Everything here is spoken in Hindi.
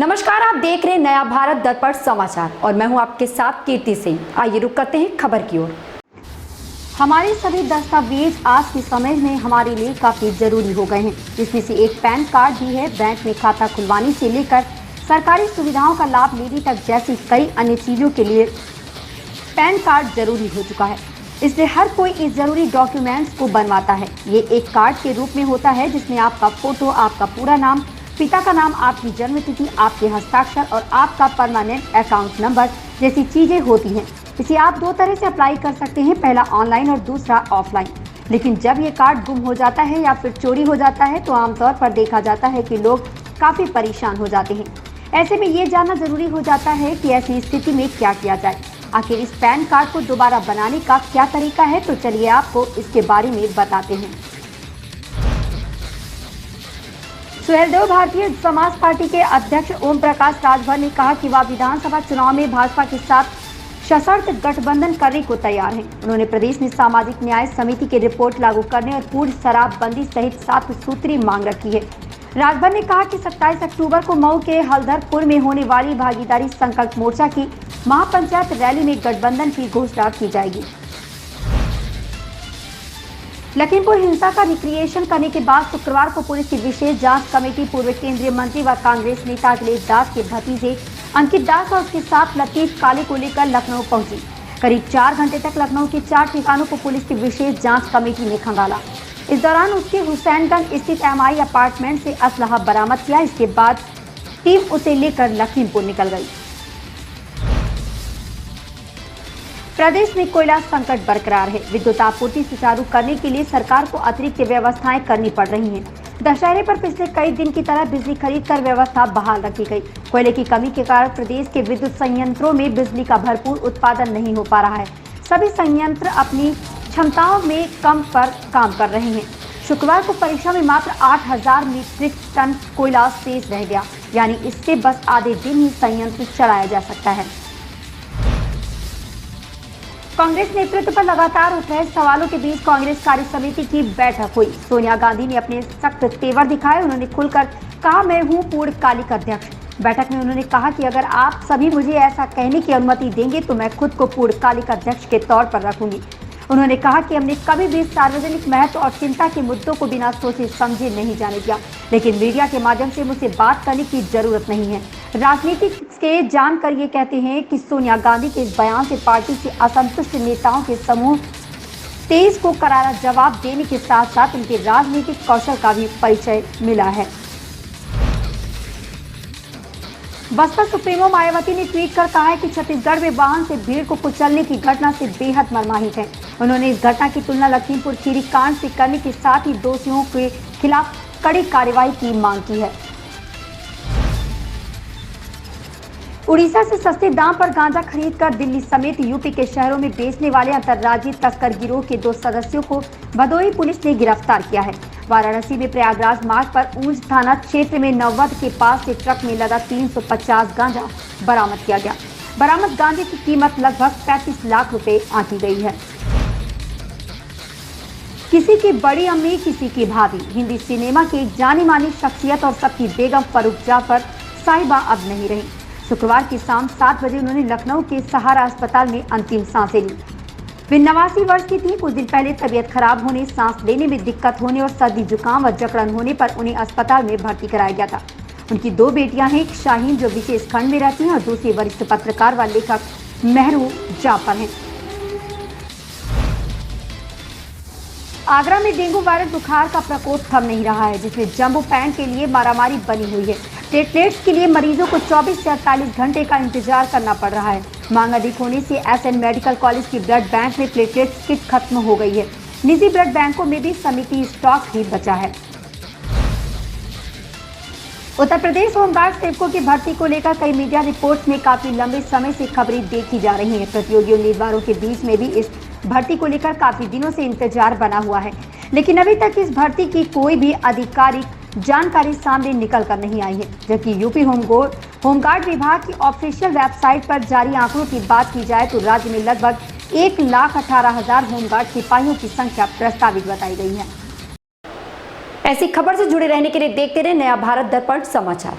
नमस्कार, आप देख रहे हैं नया भारत दर्पण समाचार और मैं हूं आपके साथ कीर्ति सिंह। आइए रुक करते हैं खबर की ओर। हमारे सभी दस्तावेज आज के समय में हमारे लिए काफी जरूरी हो गए हैं, जिसमें से एक पैन कार्ड भी है। बैंक में खाता खुलवाने से लेकर सरकारी सुविधाओं का लाभ लेने तक जैसी कई अन्य चीजों के लिए पैन कार्ड जरूरी हो चुका है। इसलिए हर कोई इस जरूरी डॉक्यूमेंट्स को बनवाता है। ये एक कार्ड के रूप में होता है जिसमें आपका फोटो, आपका पूरा नाम, पिता का नाम, आपकी जन्म तिथि, आपके हस्ताक्षर और आपका परमानेंट अकाउंट नंबर जैसी चीजें होती हैं। इसे आप दो तरह से अप्लाई कर सकते हैं, पहला ऑनलाइन और दूसरा ऑफलाइन। लेकिन जब ये कार्ड गुम हो जाता है या फिर चोरी हो जाता है तो आमतौर पर देखा जाता है कि लोग काफी परेशान हो जाते हैं। ऐसे में ये जानना जरूरी हो जाता है कि ऐसी स्थिति में क्या किया जाए। आखिर इस पैन कार्ड को दोबारा बनाने का क्या तरीका है, तो चलिए आपको इसके बारे में बताते हैं। सुहेलदेव भारतीय समाज पार्टी के अध्यक्ष ओम प्रकाश राजभर ने कहा कि वह विधानसभा चुनाव में भाजपा के साथ सशर्त गठबंधन करने को तैयार हैं। उन्होंने प्रदेश में सामाजिक न्याय समिति की रिपोर्ट लागू करने और पूर्ण शराबबंदी सहित 7 सूत्री मांग रखी है। राजभर ने कहा कि 27 अक्टूबर को मऊ के हलधरपुर में होने वाली भागीदारी संकल्प मोर्चा की महापंचायत रैली में गठबंधन की घोषणा की जाएगी। लखीमपुर हिंसा का रिक्रिएशन करने के बाद शुक्रवार को पुलिस की विशेष जांच कमेटी पूर्व केंद्रीय मंत्री व कांग्रेस नेता अखिलेश दास के भतीजे अंकित दास और उसके साथ लतीफ काले को लेकर लखनऊ पहुंची। करीब 4 घंटे तक लखनऊ के 4 ठिकानों को पुलिस की विशेष जांच कमेटी ने खंगाला। इस दौरान उसके हुसैनगंज स्थित MI अपार्टमेंट से असलहा बरामद किया। इसके बाद टीम उसे लेकर लखीमपुर निकल गई। प्रदेश में कोयला संकट बरकरार है। विद्युत आपूर्ति सुचारू करने के लिए सरकार को अतिरिक्त व्यवस्थाएं करनी पड़ रही हैं। दशहरे पर पिछले कई दिन की तरह बिजली खरीद कर व्यवस्था बहाल रखी गई। कोयले की कमी के कारण प्रदेश के विद्युत संयंत्रों में बिजली का भरपूर उत्पादन नहीं हो पा रहा है। सभी संयंत्र अपनी क्षमताओं में कम पर काम कर रहे हैं। शुक्रवार को परीक्षा में मात्र 8000 मीट्रिक टन कोयला शेष रह गया, यानी इससे बस आधे दिन ही संयंत्र चलाया जा सकता है। कांग्रेस नेतृत्व पर लगातार उठ रहे सवालों के बीच कांग्रेस कार्य समिति की बैठक हुई। सोनिया गांधी ने अपने सख्त तेवर दिखाए। उन्होंने खुलकर कहा, मैं हूं पूर्णकालिक अध्यक्ष। बैठक में उन्होंने कहा कि अगर आप सभी मुझे ऐसा कहने की अनुमति देंगे तो मैं खुद को पूर्णकालिक अध्यक्ष के तौर पर रखूंगी। उन्होंने कहा कि हमने कभी भी सार्वजनिक महत्व और चिंता के मुद्दों को बिना सोचे समझे नहीं जाने दिया, लेकिन मीडिया के माध्यम से मुझसे बात करने की जरूरत नहीं है। राजनीतिक के जानकर ये कहते हैं कि सोनिया गांधी के इस बयान से पार्टी से असंतुष्ट नेताओं के समूह 23 को करारा जवाब देने के साथ साथ उनके राजनीतिक कौशल का भी परिचय मिला है। बसपा सुप्रीमो मायावती ने ट्वीट कर कहा है कि छत्तीसगढ़ में वाहन से भीड़ को कुचलने की घटना से बेहद मर्माहित है। उन्होंने इस घटना की तुलना लखीमपुर खीरी कांड से करने के साथ ही दोषियों के खिलाफ कड़ी कार्रवाई की मांग की है। उड़ीसा से सस्ते दाम पर गांजा खरीदकर दिल्ली समेत यूपी के शहरों में बेचने वाले अंतर्राज्यीय तस्कर गिरोह के 2 सदस्यों को भदोही पुलिस ने गिरफ्तार किया है। वाराणसी में प्रयागराज मार्ग पर ऊंच थाना क्षेत्र में नववध के पास से ट्रक में लदा 350 गांजा बरामद किया गया। बरामद गांजे की कीमत लगभग 35 लाख रुपए आंकी गई है। किसी की बड़ी अम्मी, किसी की भाभी। हिंदी सिनेमा की एक जानी मानी शख्सियत और सबकी बेगम फरूख जाफर साहिबा अब नहीं रही। शुक्रवार की शाम 7 बजे उन्होंने लखनऊ के सहारा अस्पताल में अंतिम सांसें ली। वे 89 वर्ष की थी। कुछ दिन पहले तबीयत खराब होने, सांस लेने में दिक्कत होने और सर्दी जुकाम व जकड़न होने पर उन्हें अस्पताल में भर्ती कराया गया था। उनकी 2 बेटियां हैं, एक शाहीन जो विशेष खंड में रहती हैं और दूसरी वरिष्ठ पत्रकार व लेखक मेहरू जाफर हैं। आगरा में डेंगू वायरस बुखार का प्रकोप थम नहीं रहा है, जिसमें जंबो पैंट के लिए मारामारी बनी हुई है। प्लेटलेट्स के लिए मरीजों को 24 से 48 घंटे का इंतजार करना पड़ रहा है। मांग अधिक होने से SN मेडिकल कॉलेज की ब्लड बैंक में प्लेटलेट्स किट खत्म हो गई है। निजी ब्लड बैंकों में भी समिति स्टॉक ही बचा है। उत्तर प्रदेश होमगार्ड सेवकों की भर्ती को लेकर कई मीडिया रिपोर्ट्स में काफी लंबे समय से खबरें देखी जा रही हैं। प्रतियोगी उम्मीदवारों के बीच में भी इस भर्ती को लेकर काफी दिनों से इंतजार बना हुआ है, लेकिन अभी तक इस भर्ती की कोई भी आधिकारिक जानकारी सामने निकल कर नहीं आई है। जबकि यूपी होमगार्ड विभाग की ऑफिशियल वेबसाइट पर जारी आंकड़ों की बात की जाए तो राज्य में लगभग 1,18,000 होमगार्ड सिपाहियों की संख्या प्रस्तावित बताई गई है। ऐसी खबर से जुड़े रहने के लिए देखते रहे नया भारत दर्पण समाचार।